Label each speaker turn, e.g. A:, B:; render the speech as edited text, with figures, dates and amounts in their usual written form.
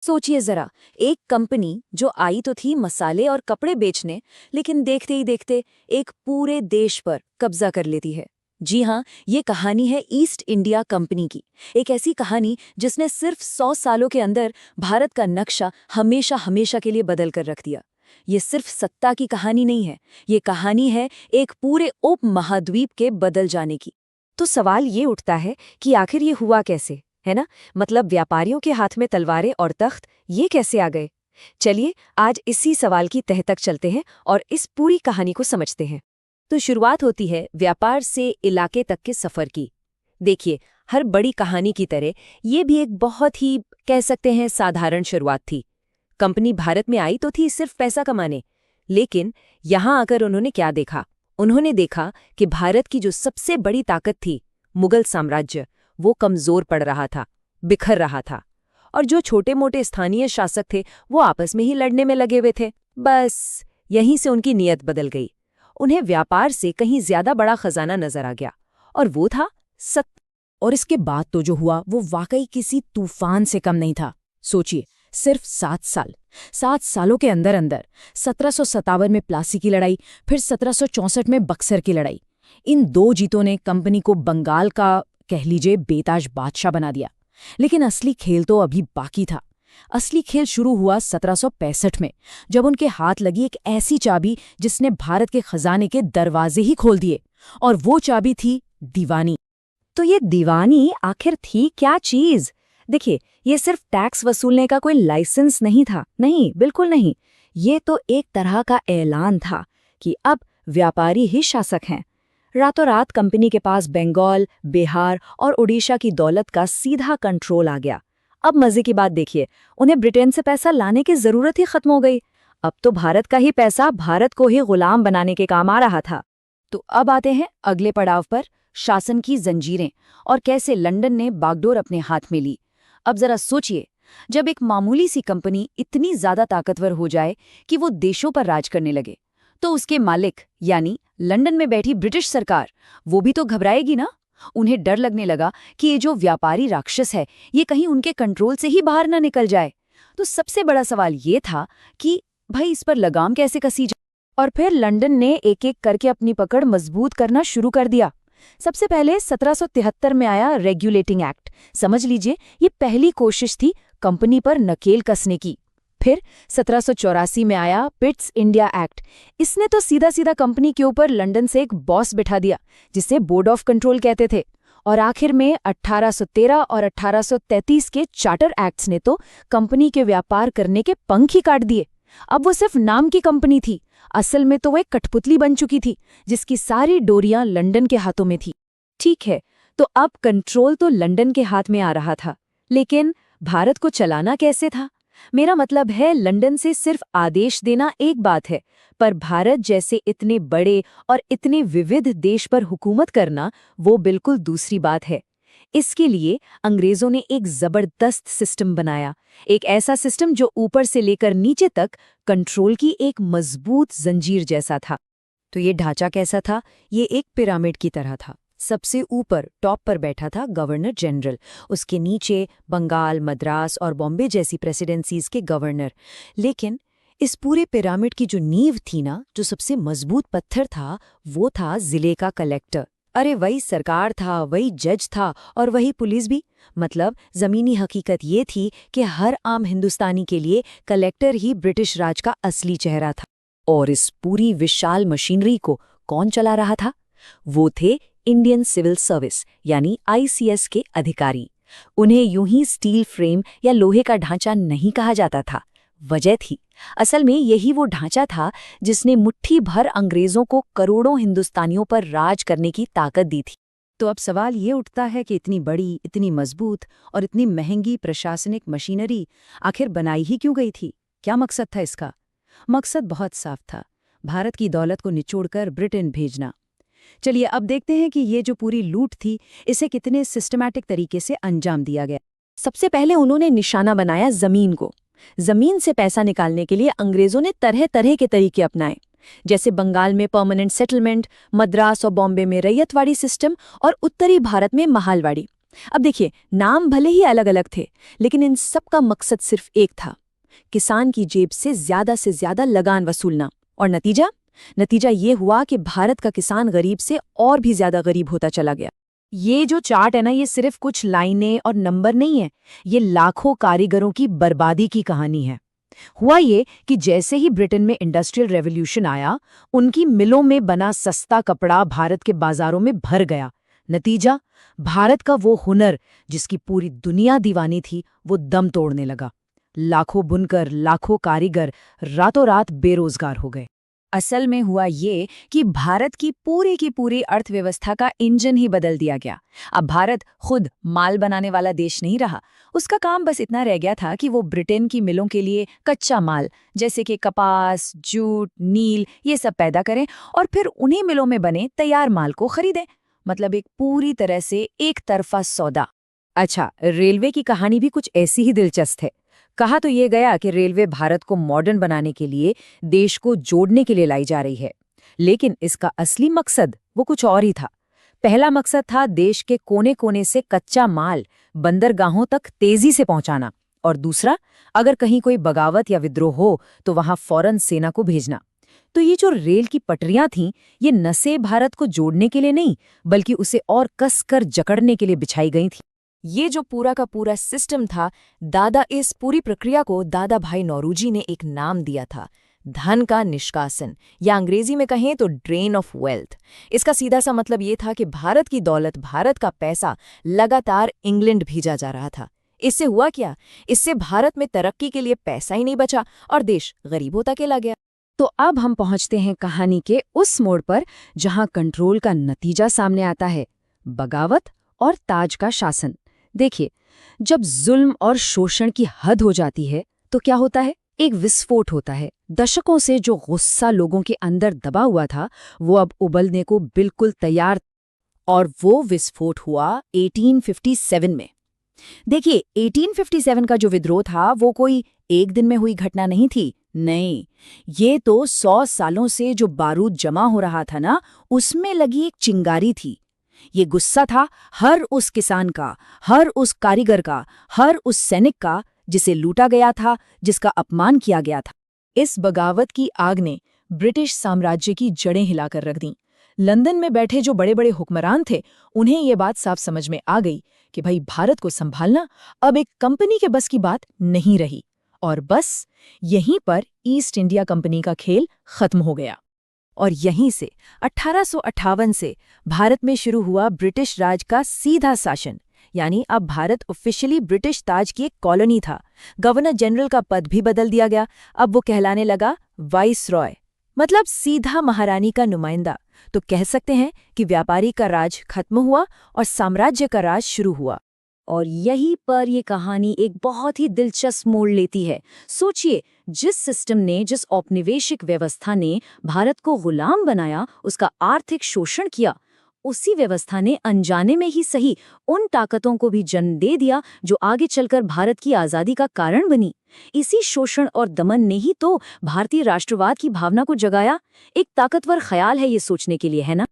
A: सोचिए जरा, एक कंपनी जो आई तो थी मसाले और कपड़े बेचने, लेकिन देखते ही देखते एक पूरे देश पर कब्जा कर लेती है। जी हाँ, ये कहानी है ईस्ट इंडिया कंपनी की। एक ऐसी कहानी जिसने सिर्फ 100 सालों के अंदर भारत का नक्शा हमेशा हमेशा के लिए बदल कर रख दिया। ये सिर्फ सत्ता की कहानी नहीं है, ये कहानी है एक पूरे उप महाद्वीप के बदल जाने की। तो सवाल ये उठता है कि आखिर ये हुआ कैसे, है ना? मतलब व्यापारियों के हाथ में तलवारें और तख्त ये कैसे आ गए? चलिए आज इसी सवाल की तह तक चलते हैं और इस पूरी कहानी को समझते हैं। तो शुरुआत होती है व्यापार से इलाके तक के सफर की। देखिए, हर बड़ी कहानी की तरह ये भी एक बहुत ही कह सकते हैं साधारण शुरुआत थी। कंपनी भारत में आई तो थी सिर्फ पैसा कमाने, लेकिन यहाँ आकर उन्होंने क्या देखा? उन्होंने देखा कि भारत की जो सबसे बड़ी ताकत थी, मुगल साम्राज्य, वो कमजोर पड़ रहा था, बिखर रहा था। और जो छोटे मोटे स्थानीय शासक थे वो आपस में ही लड़ने में लगे हुए थे। बस यहीं से उनकी नीयत बदल गई। उन्हें व्यापार से कहीं ज्यादा बड़ा खजाना नजर आ गया, और वो था सत्ता।
B: और इसके बाद तो जो हुआ वो वाकई किसी तूफान से कम नहीं था। सोचिए, सिर्फ 7 सालों के अंदर अंदर 1757 में प्लासी की लड़ाई, फिर 1764 में बक्सर की लड़ाई। इन 2 जीतों ने कंपनी को बंगाल का कह लीजिए बेताज बादशाह बना दिया। लेकिन असली खेल तो अभी बाकी था। असली खेल शुरू हुआ 1765 में, जब उनके हाथ लगी एक ऐसी चाबी जिसने भारत के खजाने के दरवाजे ही खोल दिए। और वो चाबी थी दीवानी।
A: तो ये दीवानी आखिर थी क्या चीज? देखिए, ये सिर्फ टैक्स वसूलने का कोई लाइसेंस नहीं था। नहीं, बिल्कुल नहीं। ये तो एक तरह का ऐलान था कि अब व्यापारी ही शासक हैं। रातों रात कंपनी के पास बंगाल, बिहार और उड़ीसा की दौलत का सीधा कंट्रोल आ गया। अब मजे की बात देखिए, उन्हें ब्रिटेन से पैसा लाने की जरूरत ही खत्म हो गई। अब तो भारत का ही पैसा भारत को ही गुलाम बनाने के काम आ रहा था। तो अब आते हैं अगले पड़ाव पर, शासन की जंजीरें और कैसे लंदन ने बागडोर अपने हाथ में ली। अब जरा सोचिए, जब एक मामूली सी कंपनी इतनी ज्यादा ताकतवर हो जाए कि वो देशों पर राज करने लगे, तो उसके मालिक यानी लंदन में बैठी ब्रिटिश सरकार, वो भी तो घबराएगी ना। उन्हें डर लगने लगा कि ये जो व्यापारी राक्षस है, ये कहीं उनके कंट्रोल से ही बाहर ना निकल जाए। तो सबसे बड़ा सवाल ये था कि भाई इस पर लगाम कैसे कसी जाए। और फिर लंदन ने एक एक करके अपनी पकड़ मजबूत करना शुरू कर दिया। सबसे पहले 1773 में आया रेगुलेटिंग एक्ट। समझ लीजिए, ये पहली कोशिश थी कंपनी पर नकेल कसने की। फिर 1784 में आया पिट्स इंडिया एक्ट। इसने तो सीधा सीधा कंपनी के ऊपर लंदन से एक बॉस बिठा दिया, जिसे बोर्ड ऑफ कंट्रोल कहते थे। और आखिर में 1813 और 1833 के चार्टर एक्ट्स ने तो कंपनी के व्यापार करने के पंख ही काट दिए। अब वो सिर्फ नाम की कंपनी थी, असल में तो वो एक कठपुतली बन चुकी थी, जिसकी सारी डोरियां लंदन के हाथों में थी। ठीक है, तो अब कंट्रोल तो लंदन के हाथ में आ रहा था, लेकिन भारत को चलाना कैसे था? मेरा मतलब है, लंदन से सिर्फ आदेश देना एक बात है, पर भारत जैसे इतने बड़े और इतने विविध देश पर हुकूमत करना वो बिल्कुल दूसरी बात है। इसके लिए अंग्रेजों ने एक जबरदस्त सिस्टम बनाया, एक ऐसा सिस्टम जो ऊपर से लेकर नीचे तक कंट्रोल की एक मजबूत जंजीर जैसा था। तो ये ढांचा कैसा था? ये एक पिरामिड की तरह था। सबसे ऊपर टॉप पर बैठा था गवर्नर जनरल, उसके नीचे बंगाल, मद्रास और बॉम्बे जैसी प्रेसिडेंसीज के गवर्नर। लेकिन इस पूरे पिरामिड की जो नींव थी ना, जो सबसे मजबूत पत्थर था, वो था जिले का कलेक्टर। अरे वही सरकार था, वही जज था और वही पुलिस भी। मतलब जमीनी हकीकत ये थी कि हर आम हिंदुस्तानी के लिए कलेक्टर ही ब्रिटिश राज का असली चेहरा था। और इस पूरी विशाल मशीनरी को कौन चला रहा था? वो थे इंडियन सिविल सर्विस यानी आईसीएस के अधिकारी। उन्हें यूं ही स्टील फ्रेम या लोहे का ढांचा नहीं कहा जाता था। वजह थी, असल में यही वो ढांचा था जिसने मुट्ठी भर अंग्रेजों को करोड़ों हिंदुस्तानियों पर राज करने की ताकत दी थी। तो अब सवाल ये उठता है कि इतनी बड़ी, इतनी मजबूत और इतनी महंगी प्रशासनिक मशीनरी आखिर बनाई ही क्यों गई थी? क्या मकसद था इसका? मकसद बहुत साफ था, भारत की दौलत को निचोड़कर ब्रिटेन भेजना। चलिए अब देखते हैं कि ये जो पूरी लूट थी, इसे कितने सिस्टमैटिक तरीके से अंजाम दिया गया। सबसे पहले उन्होंने निशाना बनाया जमीन को। जमीन से पैसा निकालने के लिए अंग्रेजों ने तरह तरह के तरीके अपनाए, जैसे बंगाल में परमानेंट सेटलमेंट, मद्रास और बॉम्बे में रैयतवाड़ी सिस्टम और उत्तरी भारत में महालवाड़ी।
B: अब देखिए, नाम भले ही अलग अलग थे, लेकिन इन सब का मकसद सिर्फ एक था, किसान की जेब से ज्यादा लगान वसूलना। और नतीजा ये हुआ कि भारत का किसान गरीब से और भी ज्यादा गरीब होता चला गया। ये जो चार्ट है ना, ये सिर्फ कुछ लाइनें और नंबर नहीं है, ये लाखों कारीगरों की बर्बादी की कहानी है। हुआ ये कि जैसे ही ब्रिटेन में इंडस्ट्रियल रेवोल्यूशन आया, उनकी मिलों में बना सस्ता कपड़ा भारत के बाजारों में भर गया। नतीजा, भारत का वो हुनर जिसकी पूरी दुनिया दीवानी थी, वो दम तोड़ने लगा। लाखों बुनकर, लाखों कारीगर रातों रात बेरोजगार हो गए। असल में हुआ ये कि भारत की पूरी अर्थव्यवस्था का इंजन ही बदल दिया गया। अब भारत खुद माल बनाने वाला देश नहीं रहा। उसका काम बस इतना रह गया था कि वो ब्रिटेन की मिलों के लिए कच्चा माल जैसे कि कपास, जूट, नील ये सब पैदा करें और फिर उन्हीं मिलों में बने तैयार माल को खरीदें। मतलब एक पूरी तरह से एक तरफा सौदा। अच्छा, रेलवे की कहानी भी कुछ ऐसी ही दिलचस्प है। कहा तो ये गया कि रेलवे भारत को मॉडर्न बनाने के लिए, देश को जोड़ने के लिए लाई जा रही है, लेकिन इसका असली मकसद वो कुछ और ही था। पहला मकसद था देश के कोने कोने से कच्चा माल बंदरगाहों तक तेजी से पहुंचाना, और दूसरा, अगर कहीं कोई बगावत या विद्रोह हो तो वहां फौरन सेना को भेजना। तो ये जो रेल की पटरियां थीं, ये न से भारत को जोड़ने के लिए नहीं, बल्कि उसे और कसकर जकड़ने के लिए बिछाई गई थी। ये जो पूरा का पूरा सिस्टम था, इस पूरी प्रक्रिया को दादा भाई नौरोजी ने एक नाम दिया था, धन का निष्कासन, या अंग्रेजी में कहें तो ड्रेन ऑफ वेल्थ। इसका सीधा सा मतलब ये था कि भारत की दौलत, भारत का पैसा लगातार इंग्लैंड भेजा जा रहा था। इससे हुआ क्या? इससे भारत में तरक्की के लिए पैसा ही नहीं बचा और देश गरीब होता चला गया। तो अब हम पहुंचते हैं कहानी के उस मोड़ पर जहां कंट्रोल का नतीजा सामने आता है, बगावत और ताज का शासन। देखिए, जब जुल्म और शोषण की हद हो जाती है तो क्या होता है? एक विस्फोट होता है। दशकों से जो गुस्सा लोगों के अंदर दबा हुआ था, वो अब उबलने को बिल्कुल तैयार। और वो विस्फोट हुआ 1857 में। देखिए, 1857 का जो विद्रोह था, वो कोई एक दिन में हुई घटना नहीं थी। नहीं, ये तो 100 सालों से जो बारूद जमा हो रहा था ना, उसमें लगी एक चिंगारी थी। ये गुस्सा था हर उस किसान का, हर उस कारीगर का, हर उस सैनिक का जिसे लूटा गया था, जिसका अपमान किया गया था। इस बगावत की आग ने ब्रिटिश साम्राज्य की जड़ें हिलाकर रख दीं। लंदन में बैठे जो बड़े बड़े हुक्मरान थे, उन्हें ये बात साफ समझ में आ गई कि भाई, भारत को संभालना अब एक कंपनी के बस की बात नहीं रही। और बस यहीं पर ईस्ट इंडिया कंपनी का खेल खत्म हो गया। और यहीं से 1858 से भारत में शुरू हुआ ब्रिटिश राज का सीधा शासन। यानी अब भारत ऑफिशियली ब्रिटिश ताज की एक कॉलोनी था। गवर्नर जनरल का पद भी बदल दिया गया। अब वो कहलाने लगा वाइसरॉय, मतलब सीधा महारानी का नुमाइंदा। तो कह सकते हैं कि व्यापारी का राज खत्म हुआ और साम्राज्य का राज शुरू हुआ।
A: और यहीं पर ये कहानी एक बहुत ही दिलचस्प मोड़ लेती है। सोचिए, जिस सिस्टम ने, जिस औपनिवेशिक व्यवस्था ने भारत को गुलाम बनाया, उसका आर्थिक शोषण किया, उसी व्यवस्था ने अनजाने में ही सही उन ताकतों को भी जन्म दे दिया जो आगे चलकर भारत की आज़ादी का कारण बनी। इसी शोषण और दमन ने ही तो भारतीय राष्ट्रवाद की भावना को जगाया। एक ताकतवर ख्याल है ये सोचने के लिए, है ना?